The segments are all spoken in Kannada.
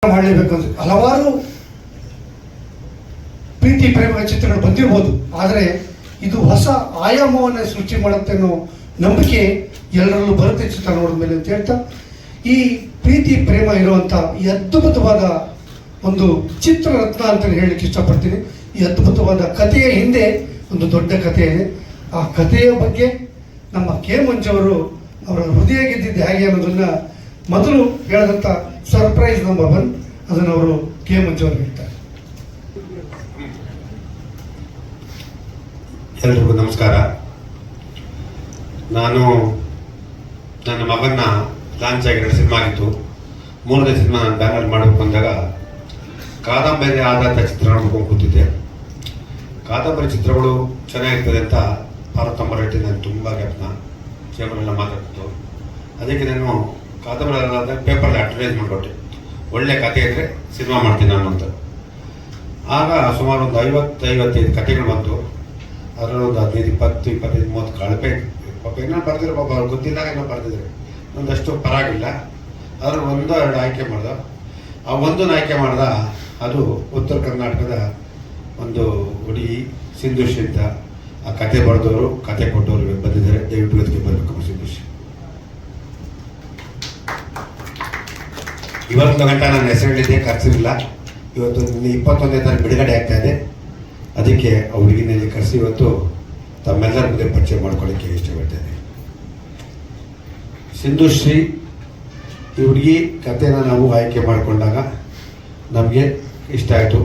ಮಾಡಲೇಬೇಕು ಅಂತ ಹಲವಾರು ಪ್ರೀತಿ ಪ್ರೇಮ ಚಿತ್ರಗಳು ಬಂದಿರಬಹುದು, ಆದರೆ ಇದು ಹೊಸ ಆಯಾಮವನ್ನು ಸೃಷ್ಟಿ ಮಾಡುತ್ತೆ ಅನ್ನೋ ನಂಬಿಕೆ ಎಲ್ಲರಲ್ಲೂ ಬರುತ್ತೆ ಚಿತ್ರ ನೋಡಿದ ಮೇಲೆ ಅಂತ ಹೇಳ್ತಾ, ಈ ಪ್ರೀತಿ ಪ್ರೇಮ ಇರುವಂಥ ಈ ಅದ್ಭುತವಾದ ಒಂದು ಚಿತ್ರರತ್ನ ಅಂತ ಹೇಳಲಿಕ್ಕೆ ಇಷ್ಟಪಡ್ತೀನಿ. ಈ ಅದ್ಭುತವಾದ ಕಥೆಯ ಹಿಂದೆ ಒಂದು ದೊಡ್ಡ ಕಥೆ ಇದೆ. ಆ ಕಥೆಯ ಬಗ್ಗೆ ನಮ್ಮ ಕೆ ಮಂಜವರು ಅವರ ಹೃದಯ ಗೆದ್ದಿದ್ದು ಹೇಗೆ ಅನ್ನೋದನ್ನ ಮೊದಲು ಹೇಳಿದಂಥ ಸರ್ಪ್ರೈಸ್ ನಂಬರ್ 1 ಅದನ್ನು ಅವರು ಕೆ ಮಂಜವರು ಹೇಳ್ತಾರೆ. ಎಲ್ರಿಗೂ ನಮಸ್ಕಾರ. ನಾನು ನನ್ನ ಮಗನ ಲಾಂಚ್ ಆಗಿ 2 ಸಿನಿಮಾ ಆಗಿತ್ತು. 3ನೇ ಸಿನಿಮಾ ನಾನು ಬ್ಯಾನರ್ ಮಾಡಬೇಕು ಅಂದಾಗ ಕಾದಂಬರಿ ಆಧಾರಿತ ಚಿತ್ರ ನೋಡ್ಕೊಂಡು ಕೂತಿದ್ದೆ. ಕಾದಂಬರಿ ಚಿತ್ರಗಳು ಚೆನ್ನಾಗಿರ್ತದೆ ಅಂತ ಪಾರ್ವತಮ್ಮ ರೆಡ್ಡಿ ನಾನು ತುಂಬ ಜ್ಞಾಪನ ಚೇಂಬರೆಲ್ಲ ಮಾತಾಡ್ತಿತ್ತು. ಅದಕ್ಕೆ ನಾನು ಕಾದಂಬರಿ ಆಧಾರದ ಪೇಪರಲ್ಲಿ ಅಡ್ವರ್ಟೈಸ್ ಮಾಡಿಕೊಟ್ಟೆ, ಒಳ್ಳೆ ಕಥೆ ಇದ್ದರೆ ಸಿನಿಮಾ ಮಾಡ್ತೀನಿ ನಾನು ಅಂತ. ಆಗ ಸುಮಾರು ಒಂದು 50-55 ಕಥೆಗಳು ಬಂತು. ಅದರಲ್ಲಿ ಒಂದು 15, 20, 25, 30 ಕಳಪೆ ಪಾಪ ಏನೋ ಬರ್ದಿರೋ ಪಾಪ ಅವ್ರು ಗೊತ್ತಿಲ್ಲ ಏನೋ ಬರ್ದಿದ್ರು. ಒಂದಷ್ಟು ಪರವಾಗಿಲ್ಲ. ಅದ್ರಲ್ಲಿ 1-2 ಆಯ್ಕೆ ಮಾಡ್ದ. ಆ ಒಂದನ್ನು ಆಯ್ಕೆ ಮಾಡ್ದ. ಅದು ಉತ್ತರ ಕರ್ನಾಟಕದ ಒಂದು ಹುಡುಗಿ ಸಿಂಧುಶ್ರೀ ಅಂತ. ಆ ಕತೆ ಬರೆದವರು ಕತೆ ಕೊಟ್ಟವರು ಬಂದಿದ್ದಾರೆ. ದಯವಿಟ್ಟು ಅದಕ್ಕೆ ಬರಬೇಕು ಸಿಂಧುಶ್ರೀ. ಇವತ್ತು ಗಂಟ ನಾನು ಹೆಸರಿಲ್ಲಿದ್ದೆ, ಕರೆಸಿರಲಿಲ್ಲ. ಇವತ್ತು 21ನೇ ತಾರೀಕು ಬಿಡುಗಡೆ ಆಗ್ತಾ ಇದೆ. ಅದಕ್ಕೆ ಆ ಹುಡುಗಿನಲ್ಲಿ ಕರೆಸಿ ಇವತ್ತು ತಮ್ಮೆಲ್ಲರ ಮುಂದೆ ಪರಿಚಯ ಮಾಡ್ಕೊಳ್ಳೋಕ್ಕೆ ಇಷ್ಟಪಡ್ತೇನೆ. ಸಿಂಧುಶ್ರೀ ಈ ಹುಡುಗಿ ಕಥೆನ ನಾವು ಆಯ್ಕೆ ಮಾಡಿಕೊಂಡಾಗ ನಮಗೆ ಇಷ್ಟ ಆಯಿತು.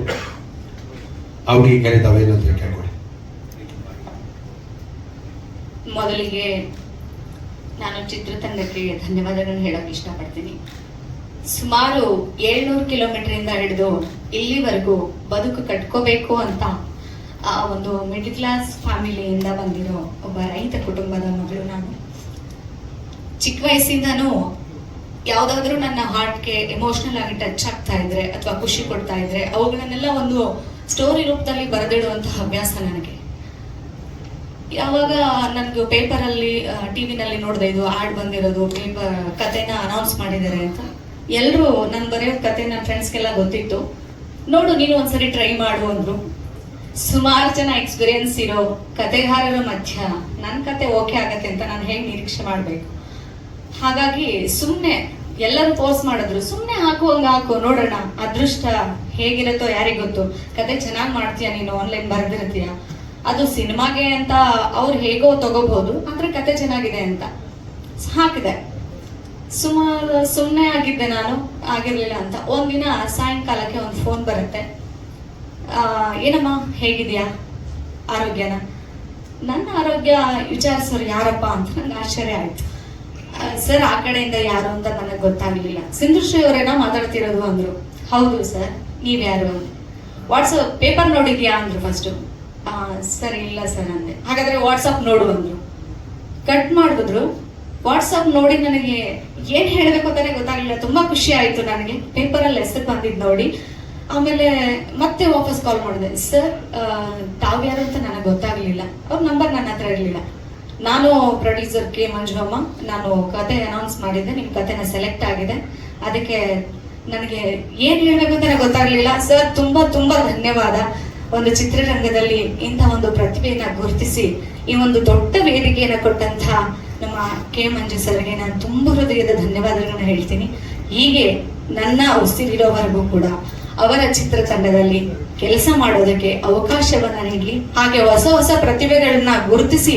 ಆ ಹುಡುಗಿ ಕರೀತಾವೇನು ಅಂತ ಕೇಳ್ಕೊಳ್ಳಿ. ಮೊದಲಿಗೆ ನಾನು ಚಿತ್ರತಂಡಕ್ಕೆ ಧನ್ಯವಾದಗಳನ್ನು ಹೇಳೋಕೆ ಇಷ್ಟಪಡ್ತೀನಿ. ಸುಮಾರು 700 ಕಿಲೋಮೀಟರಿಂದ ಹಿಡಿದು ಇಲ್ಲಿವರೆಗೂ ಬದುಕು ಕಟ್ಕೋಬೇಕು ಅಂತ ಆ ಒಂದು ಮಿಡಲ್ ಕ್ಲಾಸ್ ಫ್ಯಾಮಿಲಿಯಿಂದ ಬಂದಿರೋ ಒಬ್ಬ ರೈತ ಕುಟುಂಬದ ಮಗಳು ನಾನು. ಚಿಕ್ಕ ವಯಸ್ಸಿಂದನೂ ಯಾವುದಾದ್ರೂ ನನ್ನ ಹಾರ್ಟ್ಗೆ ಎಮೋಷನಲ್ ಆಗಿ ಟಚ್ ಆಗ್ತಾ ಇದ್ರೆ ಅಥವಾ ಖುಷಿ ಕೊಡ್ತಾ ಇದ್ರೆ ಅವುಗಳನ್ನೆಲ್ಲ ಒಂದು ಸ್ಟೋರಿ ರೂಪದಲ್ಲಿ ಬರೆದಿಡುವಂತಹ ಅಭ್ಯಾಸ ನನಗೆ. ಯಾವಾಗ ನನಗೆ ಪೇಪರಲ್ಲಿ ಟಿವಿನಲ್ಲಿ ನೋಡಿದೆ ಇದು ಆಡ್ ಬಂದಿರೋದು, ಪೇಪರ್ ಕಥೆನ ಅನೌನ್ಸ್ ಮಾಡಿದ್ದಾರೆ ಅಂತ. ಎಲ್ಲರೂ ನಾನು ಬರೆಯೋ ಕತೆ ನನ್ನ ಫ್ರೆಂಡ್ಸ್ಗೆಲ್ಲ ಗೊತ್ತಿತ್ತು. ನೋಡು ನೀನು ಒಂದ್ಸರಿ ಟ್ರೈ ಮಾಡು ಅಂದ್ರು. ಸುಮಾರು ಜನ ಎಕ್ಸ್ಪೀರಿಯನ್ಸ್ ಇರೋ ಕತೆಗಾರರ ಮಧ್ಯ ನನ್ನ ಕತೆ ಓಕೆ ಆಗತ್ತೆ ಅಂತ ನಾನು ಹೇಗೆ ನಿರೀಕ್ಷೆ ಮಾಡಬೇಕು? ಹಾಗಾಗಿ ಸುಮ್ಮನೆ ಎಲ್ಲರೂ ಪೋಸ್ಟ್ ಮಾಡಿದ್ರು, ಸುಮ್ಮನೆ ಹಾಕು ನೋಡೋಣ, ಅದೃಷ್ಟ ಹೇಗಿರುತ್ತೋ ಯಾರಿಗೆ ಗೊತ್ತು. ಕತೆ ಚೆನ್ನಾಗಿ ಮಾಡ್ತೀಯ ನೀನು, ಆನ್ಲೈನ್ ಬರೆದಿರ್ತೀಯ, ಅದು ಸಿನಿಮಾಗೆ ಅಂತ ಅವ್ರು ಹೇಗೋ ತಗೋಬಹುದು, ಆದ್ರೆ ಕತೆ ಚೆನ್ನಾಗಿದೆ ಅಂತ ಹಾಕಿದೆ. ಸುಮ್ಮನೆ ಆಗಿದ್ದೆ ನಾನು, ಆಗಿರ್ಲಿಲ್ಲ ಅಂತ. ಒಂದಿನ ಸಾಯಂಕಾಲಕ್ಕೆ ಒಂದು ಫೋನ್ ಬರುತ್ತೆ. ಏನಮ್ಮ ಹೇಗಿದೆಯಾ, ಆರೋಗ್ಯನ? ನನ್ನ ಆರೋಗ್ಯ ವಿಚಾರಿಸೋರು ಯಾರಪ್ಪ ಅಂತ ನಂಗೆ ಆಶ್ಚರ್ಯ ಆಯ್ತು. ಸರ್ ಆ ಕಡೆಯಿಂದ ಯಾರು ಅಂತ ನನಗೆ ಗೊತ್ತಾಗ್ಲಿಲ್ಲ. ಸಿಂಧುಶ್ರೀ ಅವರೇನೋ ಮಾತಾಡ್ತಿರೋದು ಅಂದ್ರು. ಹೌದು ಸರ್, ನೀವ್ಯಾರು ಅಂದೆ. ವಾಟ್ಸಪ್ ಪೇಪರ್ ನೋಡಿದ್ಯಾ ಅಂದ್ರು ಫಸ್ಟು. ಸರ್ ಇಲ್ಲ ಸರ್ ಅಂದೆ. ಹಾಗಾದ್ರೆ ವಾಟ್ಸಪ್ ನೋಡು ಅಂದ್ರು. ಕಟ್ ಮಾಡಿದ್ರು. ವಾಟ್ಸಪ್ ನೋಡಿ ನನಗೆ ಏನ್ ಹೇಳ್ಬೇಕು ಅಂತಾನೆ ಗೊತ್ತಾಗ್ಲಿಲ್ಲ. ತುಂಬಾ ಖುಷಿ ಆಯ್ತು ನನಗೆ, ಪೇಪರಲ್ಲಿ ಹೆಸರು ಬಂದಿದ್ ನೋಡಿ. ಆಮೇಲೆ ಮತ್ತೆ ವಾಪಸ್ ಕಾಲ್ ಮಾಡಿದೆ. ಸರ್ ತಾವ್ಯಾರು ಅಂತ ನನಗೆ ಗೊತ್ತಾಗ್ಲಿಲ್ಲ. ಅವ್ರ ನಂಬರ್ ನನ್ನ ಹತ್ರ ಇರ್ಲಿಲ್ಲ. ನಾನು ಪ್ರೊಡ್ಯೂಸರ್ ಕೆ ಮಂಜುಮ್ಮ, ನಾನು ಕತೆ ಅನೌನ್ಸ್ ಮಾಡಿದ್ದೆ, ನಿಮ್ ಕತೆನ ಸೆಲೆಕ್ಟ್ ಆಗಿದೆ, ಅದಕ್ಕೆ ನನಗೆ ಏನ್ ಹೇಳ್ಬೇಕು ಅಂತ ಗೊತ್ತಾಗ್ಲಿಲ್ಲ. ಸರ್ ತುಂಬಾ ತುಂಬಾ ಧನ್ಯವಾದ. ಒಂದು ಚಿತ್ರರಂಗದಲ್ಲಿ ಇಂಥ ಒಂದು ಪ್ರತಿಭೆಯನ್ನ ಗುರುತಿಸಿ ಈ ಒಂದು ದೊಡ್ಡ ವೇದಿಕೆಯನ್ನ ಕೊಟ್ಟಂತ ನಮ್ಮ ಕೆ ಮಂಜು ಸರ್ಗೆ ನಾನು ತುಂಬ ಹೃದಯದ ಧನ್ಯವಾದಗಳನ್ನ ಹೇಳ್ತೀನಿ. ಹೀಗೆ ನನ್ನ ಉಸಿರಿರೋವರೆಗೂ ಕೂಡ ಅವರ ಚಿತ್ರತಂಡದಲ್ಲಿ ಕೆಲಸ ಮಾಡೋದಕ್ಕೆ ಅವಕಾಶವನ್ನ ನೀಡಲಿ. ಹಾಗೆ ಹೊಸ ಹೊಸ ಪ್ರತಿಭೆಗಳನ್ನ ಗುರುತಿಸಿ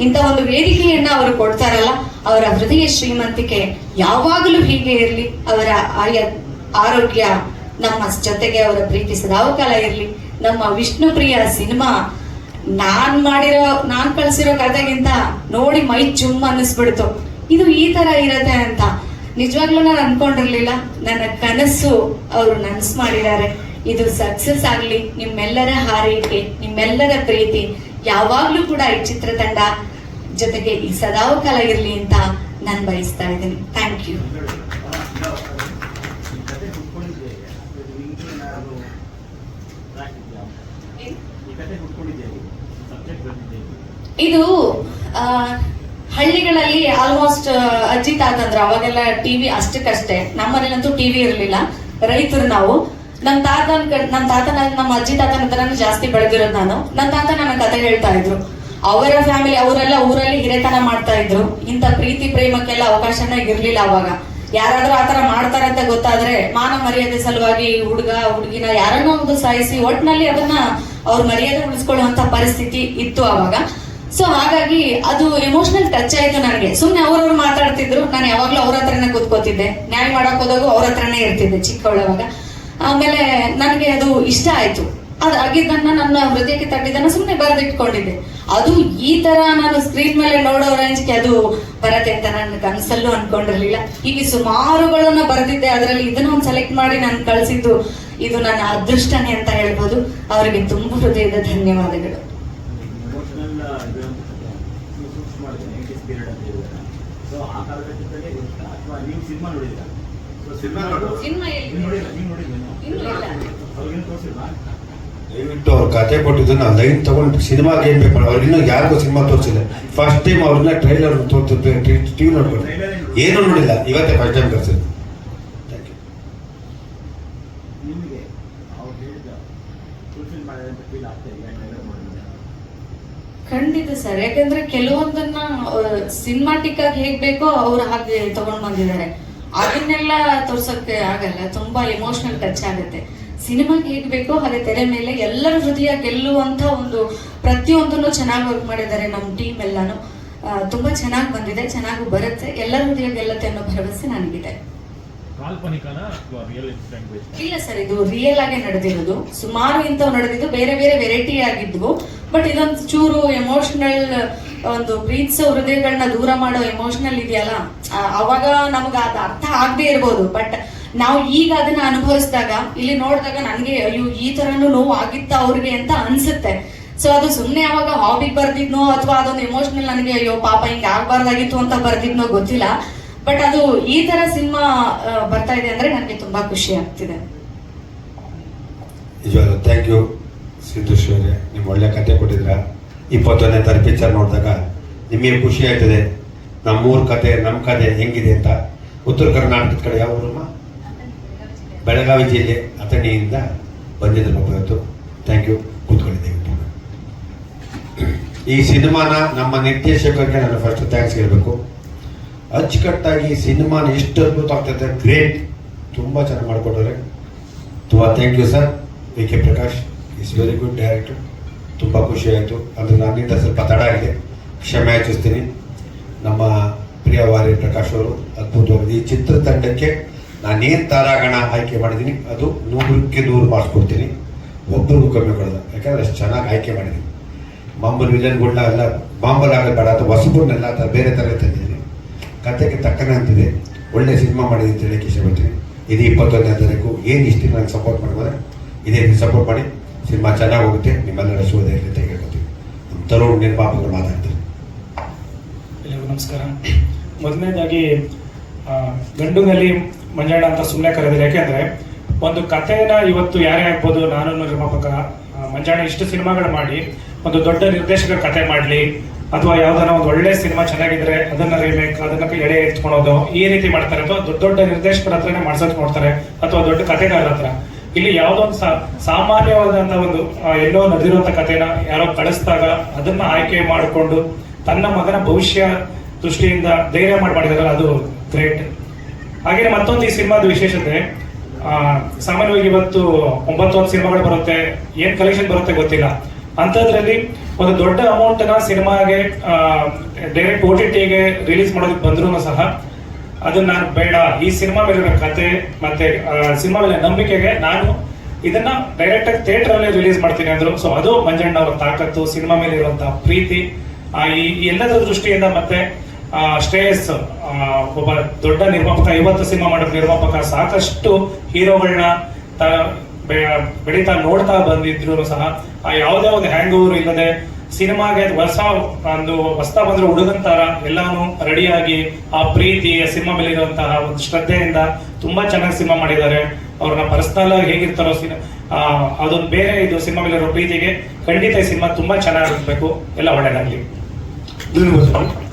ಇಂಥ ಒಂದು ವೇದಿಕೆಯನ್ನ ಅವರು ಕೊಡ್ತಾರಲ್ಲ, ಅವರ ಹೃದಯ ಶ್ರೀಮಂತಿಕೆ ಯಾವಾಗಲೂ ಹೀಗೆ ಇರಲಿ. ಅವರ ಆರೋಗ್ಯ ನಮ್ಮ ಜೊತೆಗೆ ಅವರ ಪ್ರೀತಿ ಸದಾಕಾಲ ಇರಲಿ. ನಮ್ಮ ವಿಷ್ಣುಪ್ರಿಯ ಸಿನಿಮಾ ನಾನ್ ಕಳ್ಸಿರೋ ಕಥೆಗಿಂತ ನೋಡಿ ಮೈ ಜುಮ್ ಅನ್ನಿಸ್ಬಿಡ್ತು. ಇದು ಈ ತರ ಇರತ್ತೆ ಅಂತ ನಿಜವಾಗ್ಲೂ ನಾನು ಅನ್ಕೊಂಡಿರ್ಲಿಲ್ಲ. ನನ್ನ ಕನಸು ಅವರು ನನಸು ಮಾಡಿದ್ದಾರೆ. ಇದು ಸಕ್ಸಸ್ ಆಗ್ಲಿ. ನಿಮ್ಮೆಲ್ಲರ ಹಾರೈಕೆ, ನಿಮ್ಮೆಲ್ಲರ ಪ್ರೀತಿ ಯಾವಾಗ್ಲೂ ಕೂಡ ಈ ಚಿತ್ರತಂಡ ಜೊತೆಗೆ ಈ ಸದಾಕಾಲ ಇರ್ಲಿ ಅಂತ ನಾನು ಬಯಸ್ತಾ ಇದ್ದೀನಿ. Thank you. ಇದು ಹಳ್ಳಿಗಳಲ್ಲಿ ಆಲ್ಮೋಸ್ಟ್ ಅಜ್ಜಿ ತಾತಂದ್ರು ಅವಾಗೆಲ್ಲ ಟಿವಿ ಅಷ್ಟಕ್ಕಷ್ಟೇ. ನಮ್ಮನೇಲಂತೂ ಟಿವಿ ಇರಲಿಲ್ಲ. ರೈತರು ನಾವು. ನಮ್ಮ ನಮ್ಮ ಅಜ್ಜಿ ತಾತನ ಹತ್ರನೂ ಜಾಸ್ತಿ ಬೆಳೆದಿರೋದು ನಾನು. ನನ್ನ ತಾತ ನನ್ನ ಕತೆ ಹೇಳ್ತಾ ಇದ್ರು. ಅವರ ಫ್ಯಾಮಿಲಿ ಅವರೆಲ್ಲ ಊರಲ್ಲಿ ಹಿರೇತನ ಮಾಡ್ತಾ ಇದ್ರು. ಇಂಥ ಪ್ರೀತಿ ಪ್ರೇಮಕ್ಕೆಲ್ಲ ಅವಕಾಶನೇ ಇರ್ಲಿಲ್ಲ ಅವಾಗ. ಯಾರಾದ್ರೂ ಆತರ ಮಾಡ್ತಾರೆ ಅಂತ ಗೊತ್ತಾದ್ರೆ ಮಾನ ಮರ್ಯಾದೆ ಸಲುವಾಗಿ ಹುಡುಗ ಹುಡುಗಿನ ಯಾರನ್ನೋ ಒಂದು ಸಾಯಿಸಿ ಒಟ್ನಲ್ಲಿ ಅದನ್ನ ಅವ್ರ ಮರ್ಯಾದೆ ಉಳಿಸ್ಕೊಳ್ಳುವಂತ ಪರಿಸ್ಥಿತಿ ಇತ್ತು ಅವಾಗ. ಸೊ ಹಾಗಾಗಿ ಅದು ಎಮೋಷನಲ್ ಟಚ್ ಆಯ್ತು ನನಗೆ. ಸುಮ್ನೆ ಅವ್ರವ್ರು ಮಾತಾಡ್ತಿದ್ರು, ನಾನು ಯಾವಾಗ್ಲೂ ಅವ್ರ ಹತ್ರನೇ ಕೂತ್ಕೋತಿದ್ದೆ. ನ್ಯಾಯ ಮಾಡಕ್ ಹೋದಾಗ ಅವ್ರ ಹತ್ರನೇ ಇರ್ತಿದ್ದೆ ಚಿಕ್ಕವಳವಾಗ. ಆಮೇಲೆ ನನಗೆ ಅದು ಇಷ್ಟ ಆಯ್ತು. ಅದು ಆಗಿದ್ದನ್ನ ನನ್ನ ಹೃದಯಕ್ಕೆ ತಟ್ಟಿದ್ದನ್ನ ಸುಮ್ಮನೆ ಬರೆದಿಟ್ಕೊಂಡಿದ್ದೆ. ಅದು ಈ ತರ ನಾನು ಸ್ಕ್ರೀನ್ ಮೇಲೆ ನೋಡೋ ರೇಂಜ್ಗೆ ಅದು ಬರತ್ತೆ ಅಂತ ನನ್ನ ಕನಸಲ್ಲೂ ಅನ್ಕೊಂಡಿರ್ಲಿಲ್ಲ. ಹೀಗೆ ಸುಮಾರುಗಳನ್ನ ಬರೆದಿದ್ದೆ. ಅದರಲ್ಲಿ ಇದನ್ನ ಒಂದು ಸೆಲೆಕ್ಟ್ ಮಾಡಿ ನಾನು ಕಳಿಸಿದ್ದು ಇದು ನನ್ನ ಅದೃಷ್ಟನೇ ಅಂತ ಹೇಳ್ಬೋದು. ಅವರಿಗೆ ತುಂಬ ಹೃದಯದ ಧನ್ಯವಾದಗಳು. ದಯವಿಟ್ಟು ಅವ್ರ ಕತೆ ಕೊಟ್ಟಿದ್ದನ್ನ ಲೈನ್ ತಗೊಂಡು ಸಿನಿಮಾಗೆ ಏನ್ ಬೇಕು ಅವ್ರಿಗಿನ್ನೂ ಯಾರಿಗೂ ಸಿನಿಮಾ ತೋರಿಸಿಲ್ಲ. ಫಸ್ಟ್ ಟೈಮ್ ಅವ್ರನ್ನ ಟ್ರೈಲರ್ ಟಿವಿ ನೋಡ್ಕೊಂಡು ಏನೂ ನೋಡಿಲ್ಲ, ಇವತ್ತೇ ಫಸ್ಟ್ ಟೈಮ್ ಕರ್ಸಿದ್ರು. ಖಂಡಿತ ಸರ್, ಯಾಕಂದ್ರೆ ಕೆಲವೊಂದನ್ನ ಸಿನಿಮಾಟಿಕ್ ಆಗಿ ಹೇಗ್ ಬೇಕೋ ಅವ್ರು ಹಾಗೆ ತಗೊಂಡ್ ಬಂದಿದ್ದಾರೆ. ಅದನ್ನೆಲ್ಲ ತೋರ್ಸಕ್ಕೆ ಆಗಲ್ಲ, ತುಂಬಾ ಎಮೋಷನಲ್ ಟಚ್ ಆಗುತ್ತೆ. ಸಿನಿಮಾಗೆ ಹೇಗ್ ಬೇಕೋ ಹಾಗೆ ತೆರೆ ಮೇಲೆ ಎಲ್ಲರ ಹೃದಯ ಗೆಲ್ಲುವಂತ ಒಂದು ಪ್ರತಿಯೊಂದನ್ನು ಚೆನ್ನಾಗಿ ವರ್ಕ್ ಮಾಡಿದ್ದಾರೆ ನಮ್ಮ ಟೀಮ್ ಎಲ್ಲಾನು. ತುಂಬಾ ಚೆನ್ನಾಗಿ ಬಂದಿದೆ, ಚೆನ್ನಾಗಿ ಬರುತ್ತೆ, ಎಲ್ಲರ ಹೃದಯ ಗೆಲ್ಲತ್ತೆ ಅನ್ನೋ ಭರವಸೆ ನನಗಿದೆ. ಇಲ್ಲ ಸರ್, ಇದು ರಿಯಲ್ ಆಗಿ ನಡೆದಿರೋದು. ಸುಮಾರು ಇಂಥವು ನಡೆದಿದ್ದು, ಬೇರೆ ಬೇರೆ ವೆರೈಟಿ ಆಗಿದ್ವು. ಬಟ್ ಇದೊಂದು ಚೂರು ಎಮೋಷನಲ್, ಒಂದು ಪ್ರೀತಿಸೋ ಹೃದಯಗಳನ್ನ ದೂರ ಮಾಡೋ ಎಮೋಷನಲ್ ಇದೆಯಲ್ಲ, ಅವಾಗ ನಮ್ಗ ಅದು ಅರ್ಥ ಆಗದೆ ಇರ್ಬೋದು. ಬಟ್ ನಾವು ಈಗ ಅದನ್ನ ಅನುಭವಿಸಿದಾಗ, ಇಲ್ಲಿ ನೋಡಿದಾಗ ನನಗೆ ಅಯ್ಯೋ ಈ ತರನು ನೋವು ಆಗಿತ್ತ ಅವ್ರಿಗೆ ಅಂತ ಅನ್ಸುತ್ತೆ. ಸೊ ಅದು ಸುಮ್ನೆ ಅವಾಗ ಹಾಬಿಗೆ ಬರ್ದಿದ್ನೋ ಅಥವಾ ಅದೊಂದು ಎಮೋಷನಲ್ ನನಗೆ ಅಯ್ಯೋ ಪಾಪ ಹಿಂಗೆ ಆಗ್ಬಾರ್ದಾಗಿತ್ತು ಅಂತ ಬರ್ದಿದ್ನೋ ಗೊತ್ತಿಲ್ಲ. ಬಟ್ ಅದು ಈ ತರ ಸಿನಿಮಾ ಬರ್ತಾ ಇದೆ ಅಂದ್ರೆ ನನಗೆ ತುಂಬಾ ಖುಷಿ ಆಗ್ತಿದೆ. ನಿಜವಾಗ್ಲೂ ಥ್ಯಾಂಕ್ ಯು ಸಿಂಧುಶ್ರೀ ಅವರೇ, ನೀವು ಒಳ್ಳೆ ಕತೆ ಕೊಟ್ಟಿದ್ರ. 21ನೇ ತಾರೀಕು ಪಿಕ್ಚರ್ ನೋಡಿದಾಗ ನಿಮಗೆ ಖುಷಿ ಆಯ್ತದೆ ನಮ್ಮೂರ ಕತೆ, ನಮ್ಮ ಕತೆ ಹೆಂಗಿದೆ ಅಂತ. ಉತ್ತರ ಕರ್ನಾಟಕದ ಕಡೆ ಯಾವ ಊರಮ್ಮ? ಬೆಳಗಾವಿ ಜಿಲ್ಲೆ ಅಥಣಿಯಿಂದ ಬಂದಿದ್ರು ಪಾಪ ಇವತ್ತು. ಥ್ಯಾಂಕ್ ಯು, ಕೂತ್ಕೊಂಡಿದ್ದೇವೆ. ಈ ಸಿನಿಮಾನ ನಮ್ಮ ನಿರ್ದೇಶಕರಿಗೆ ನಾನು ಫಸ್ಟ್ ಥ್ಯಾಂಕ್ಸ್ ಹೇಳಬೇಕು. ಅಚ್ಚುಕಟ್ಟಾಗಿ ಸಿನಿಮಾನ ಎಷ್ಟು ಅದ್ಭುತ ಆಗ್ತದೆ, ಗ್ರೇಟ್, ತುಂಬ ಚೆನ್ನಾಗಿ ಮಾಡಿಕೊಟ್ಟವ್ರೆ. ತುಂಬ thank you sir. V K Prakash is very good director. ತುಂಬ ಖುಷಿ ಆಯಿತು. ಅಂದರೆ ನನ್ನಿಂದ ಸ್ವಲ್ಪ ತಡ ಆಗಿದೆ, ಕ್ಷಮೆ ಯಾಚಿಸ್ತೀನಿ. ನಮ್ಮ ಪ್ರಿಯ ವಾರಿ ಪ್ರಕಾಶ್ ಅವರು ಅದ್ಭುತವಾಗಿದೆ. ಈ ಚಿತ್ರತಂಡಕ್ಕೆ ನಾನೇನು ತಾರಾಗಣ ಆಯ್ಕೆ ಮಾಡಿದ್ದೀನಿ ಅದು 100ಕ್ಕೆ 100 ಮಾರ್ಕ್ಸ್ ಕೊಡ್ತೀನಿ, ಒಬ್ಬರಿಗೂ ಕಮ್ಮಿ ಕೊಡೋಲ್ಲ. ಯಾಕಂದರೆ ಅಷ್ಟು ಚೆನ್ನಾಗಿ ಆಯ್ಕೆ ಮಾಡಿದ್ದೀನಿ. ಮಾಮೂಲು ವಿಲನ್ಗಳನ್ನ ಎಲ್ಲ ಮಾಮೂಲು ಆಗೋದು ಬೇಡ, ಅಥವಾ ಹೊಸಬರನ್ನೆಲ್ಲ ಬೇರೆ ಥರ ತಂದಿದ್ದೀನಿ. ಕತೆಗೆ ತಕ್ಕನೆ ಅಂತಿದೆ, ಒಳ್ಳೆ ಸಿನಿಮಾ ಮಾಡಿದೆ ಅಂತ ಹೇಳಕ್ಕೆ ಇಷ್ಟಪಡ್ತೀನಿ. ಇದು 21ನೇ ತಾರೀಕು. ಏನು ಇಷ್ಟು ನನಗೆ ಸಪೋರ್ಟ್ ಮಾಡಿದ್ರೆ ಇದೇ ಸಪೋರ್ಟ್ ಮಾಡಿ, ಸಿನಿಮಾ ಚೆನ್ನಾಗಿ ಹೋಗುತ್ತೆ, ನಿಮ್ಮೆಲ್ಲರ ಶೋಧ ಇರಲಿ ಅಂತ ಹೇಳ್ಕೊತೀವಿ. ನಮ್ಮ ತರುಣ್ ನಿರ್ಮಾಪಕರು ಮಾತಾಡ್ತಾರೆ. ಎಲ್ಲರಿಗೂ ನಮಸ್ಕಾರ. ಮೊದಲನೇದಾಗಿ ಗಂಡುನಲ್ಲಿ ಮಂಜಣ್ಣ ಅಂತ ಸುಮ್ಮನೆ ಕರೆದಿಲ್ಲ. ಯಾಕೆಂದರೆ ಒಂದು ಕಥೆನ ಇವತ್ತು ಯಾರೇ ಆಗ್ಬೋದು, ನಾನು ನಿರ್ಮಾಪಕ ಮಂಜಣ್ಣ ಇಷ್ಟು ಸಿನಿಮಾಗಳು ಮಾಡಿ ಒಂದು ದೊಡ್ಡ ನಿರ್ದೇಶಕರ ಕತೆ ಮಾಡಲಿ, ಅಥವಾ ಯಾವ್ದಾರ ಒಂದು ಒಳ್ಳೆ ಸಿನಿಮಾ ಚೆನ್ನಾಗಿದ್ರೆ ಅದನ್ನ ರೀಮೇಕ್, ಅದನ್ನ ಎಡೆ ಎತ್ಕೊಳೋದು, ಈ ರೀತಿ ಮಾಡ್ತಾರೆ. ಅಥವಾ ದೊಡ್ಡ ದೊಡ್ಡ ನಿರ್ದೇಶಕರ ಹತ್ರನೇ ಮಾಡ್ಸೋಕೆ ನೋಡ್ತಾರೆ, ಅಥವಾ ದೊಡ್ಡ ಕಥೆಗಾರರ ಹತ್ರ. ಇಲ್ಲಿ ಯಾವುದೊಂದು ಸಾಮಾನ್ಯವಾದಂಥ ಒಂದು ಎಲ್ಲೋ ನಡೆದಿರುವಂಥ ಕಥೆನ ಯಾರೋ ಕಳಿಸಿದಾಗ ಅದನ್ನ ಆಯ್ಕೆ ಮಾಡಿಕೊಂಡು ತನ್ನ ಮಗನ ಭವಿಷ್ಯ ದೃಷ್ಟಿಯಿಂದ ಧೈರ್ಯ ಮಾಡಿದಾರಲ್ಲ, ಅದು ಗ್ರೇಟ್. ಹಾಗೆಯೇ ಮತ್ತೊಂದು ಈ ಸಿನಿಮಾದ ವಿಶೇಷತೆ, ಸಾಮಾನ್ಯವಾಗಿ ಇವತ್ತು 9 ಸಿನಿಮಾಗಳು ಬರುತ್ತೆ, ಏನ್ ಕಲೆಕ್ಷನ್ ಬರುತ್ತೆ ಗೊತ್ತಿಲ್ಲ. ಅಂಥದ್ರಲ್ಲಿ ಒಂದು ದೊಡ್ಡ ಅಮೌಂಟ್ನ ಸಿನಿಮಾಗೆ ಡೈರೆಕ್ಟ್ OTTಗೆ ರಿಲೀಸ್ ಮಾಡೋದಕ್ಕೆ ಬಂದ್ರೂ ಸಹ ಅದನ್ನ ನಾನು ಬೇಡ, ಈ ಸಿನಿಮಾ ಮೇಲಿರೋ ಕತೆ ಮತ್ತೆ ಸಿನಿಮಾ ಮೇಲೆ ನಂಬಿಕೆಗೆ ನಾನು ಇದನ್ನ ಡೈರೆಕ್ಟ್ ಆಗಿ ಥಿಯೇಟರ್ ಅಲ್ಲಿ ರಿಲೀಸ್ ಮಾಡ್ತೀನಿ ಅಂದ್ರು. ಸೊ ಅದು ಮಂಜಣ್ಣ ಅವರ ತಾಕತ್ತು, ಸಿನಿಮಾ ಮೇಲೆ ಇರುವಂತಹ ಪ್ರೀತಿ. ಈ ಎಲ್ಲದರ ದೃಷ್ಟಿಯಿಂದ ಮತ್ತೆ ಶ್ರೇಯಸ್ ಒಬ್ಬ ದೊಡ್ಡ ನಿರ್ಮಾಪಕ, 50 ಸಿನಿಮಾ ಮಾಡೋ ನಿರ್ಮಾಪಕ, ಸಾಕಷ್ಟು ಹೀರೋಗಳನ್ನ ಬೆಳೀತಾ ನೋಡ್ತಾ ಬಂದಿದ್ರು ಸಹ ಯಾವುದೇ ಒಂದು ಹ್ಯಾಂಗ್ ಓವರ್ ಇಲ್ಲದೆ ಸಿನಿಮಾಗೆ ಹೊಸ ಬಂದ್ರೆ ಹುಡುಗಂತರ ಎಲ್ಲಾನು ರೆಡಿಯಾಗಿ ಆ ಪ್ರೀತಿ ಸಿನಿಮಾ ಮೇಲೆ ಇರುವಂತಹ ಒಂದು ಶ್ರದ್ಧೆಯಿಂದ ತುಂಬಾ ಚೆನ್ನಾಗಿ ಸಿನಿಮಾ ಮಾಡಿದ್ದಾರೆ. ಅವ್ರನ್ನ ಪರ್ಸನಲ್ ಆಗಿ ಹೇಗಿರ್ತಾರೋ ಅದೊಂದು ಬೇರೆ, ಇದು ಸಿನಿಮಾ ಮೇಲೆ ಇರೋ ಪ್ರೀತಿಗೆ ಖಂಡಿತ ಈ ಸಿನಿಮಾ ತುಂಬಾ ಚೆನ್ನಾಗಿರ್ಬೇಕು. ಎಲ್ಲ ಒಳ್ಳೆಯದಾಗಲಿ. ಧನ್ಯವಾದಗಳು.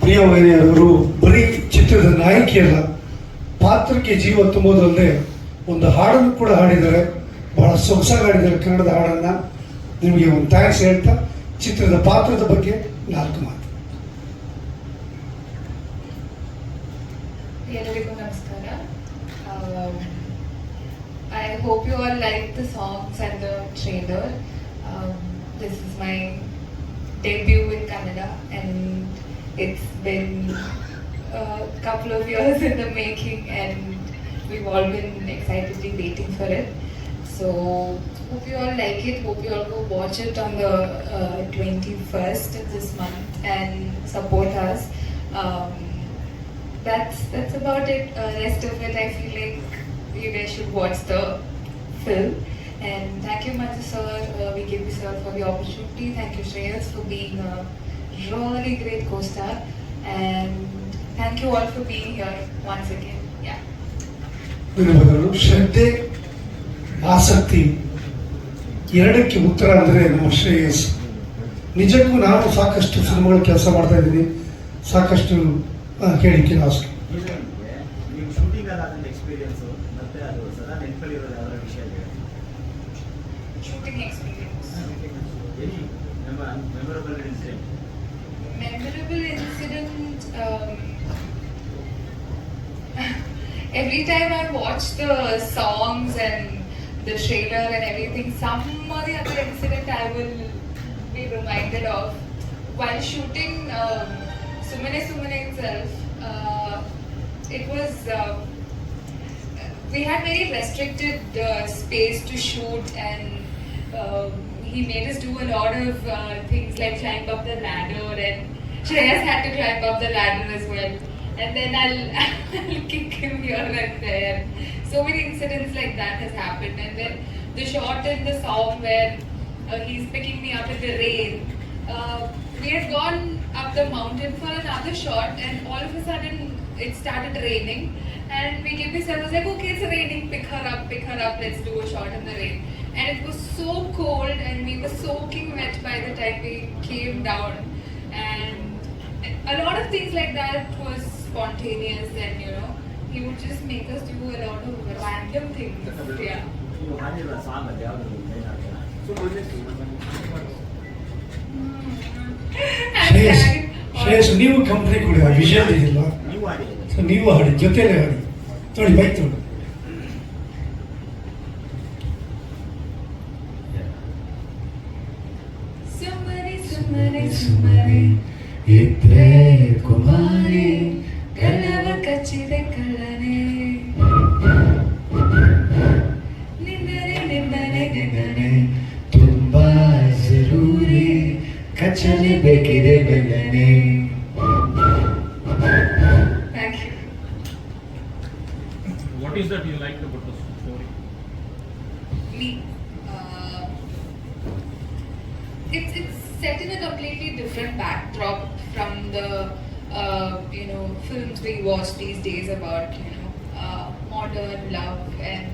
ಪ್ರಿಯ ವೈರಿಯವರು ಬರೀ ಚಿತ್ರದ ನಾಯಕಿಯಲ್ಲ, ಪಾತ್ರಕ್ಕೆ ಜೀವ ತುಂಬೋದಲ್ಲದೆ ಒಂದು ಹಾಡನ್ನು ಕೂಡ ಹಾಡಿದ್ದಾರೆ, ಬಹಳ ಸೊಗಸಾಗಿ ಹಾಡಿದ್ದಾರೆ ಕನ್ನಡದ ಹಾಡನ್ನು. ನಿಮಗೆ ಒಂದು ಥ್ಯಾಂಕ್ಸ್ ಹೇಳ್ತಾ ಚಿತ್ರದ ಪಾತ್ರದ ಬಗ್ಗೆ 4 ಮಾತು. ಎಲ್ಲರಿಗೂ ನಮಸ್ಕಾರ. I hope you all like the songs and the trailer. This is my debut in Kannada and it's been a couple of years in the making and we've all been excitedly waiting for it. So hope you all like it. Hope you all go watch it on the 21st of this month and support us. That's about it. Rest of it, I feel like you guys should watch the film. And thank you, Manju sir, VKP sir, for the opportunity. Thank you, Shreyas, for being a really great co-star. And thank you all for being here once again. Yeah. ಧನ್ಯವಾದಗಳು. ಶ್ರದ್ಧೆ, ಆಸಕ್ತಿ ಎರಡಕ್ಕೆ ಉತ್ತರ ಅಂದರೆ ನಮ್ಮ ಶ್ರೇಯಸ್. ನಿಜಕ್ಕೂ ನಾನು ಸಾಕಷ್ಟು ಸಿನಿಮಾಗಳು ಕೆಲಸ ಮಾಡ್ತಾ ಇದ್ದೀನಿ, ಸಾಕಷ್ಟು ಹೇಳಿಕೆ ಆಸೆ. ನೀವು ಶೂಟಿಂಗ್ ಆದಂಥ ಎಕ್ಸ್ಪೀರಿಯನ್ಸು ಮತ್ತೆ ಅದು ಸದಾ ನೆನಪಲ್ಲಿರೋದು ಯಾವ್ದಾರ ವಿಷಯ Shooting experience. Any memorable incident? Memorable incident. Every time I watch the songs and the trailer and everything, some or the other incident I will be reminded of. While shooting Sumane itself, it was we had very restricted space to shoot and he made us do a lot of things like climb up the ladder, and Shreyas had to climb up the ladder as well. And then I'll kick him here and there. So many incidents like that has happened. And then the shot in the song where he's picking me up in the rain. We had gone up the mountain for another shot, and all of a sudden it started raining. And VKP sir was like, okay, it's raining, pick her up, let's do a shot in the rain. And it was so cold and we were soaking wet by the time we came down. And a lot of things like that was spontaneous, and he would just make us do a lot of random things. Yeah. ನೀವು ಹಾಡಿರೋ ಸಾಂಗ್ ಅದು ಯಾವುದು ಶ್ರೇಯಸ್, ನೀವು ಕಂಪ್ನಿ ಕೊಡಿ, ಆ ವಿಷಯ ಇದೆಯಲ್ಲ, ನೀವು ಹಾಡಿ ಸೊ ನೀವು ಹಾಡಿ, ಜೊತೆಲೇ ಹಾಡಿ. ನೋಡಿ ಬೈಕ್ ನೋಡಿ. ಸುಮ್ಮನೆ ಇದ್ರೆ ಕುಮಾರಿ ಕಲ್ಲವ ಕಚ್ಚಿದೆ ಕಳ್ಳನೆ ನಿನ್ನನೆ ತುಂಬಾ ಜರೂರಿ ಕಚ್ಚಲೇಬೇಕಿದೆ ಬೆಲ್ಲನೆ. Thank you. What is that you liked about the story? Me. It's set in a completely different backdrop from the films we watch these days about modern love and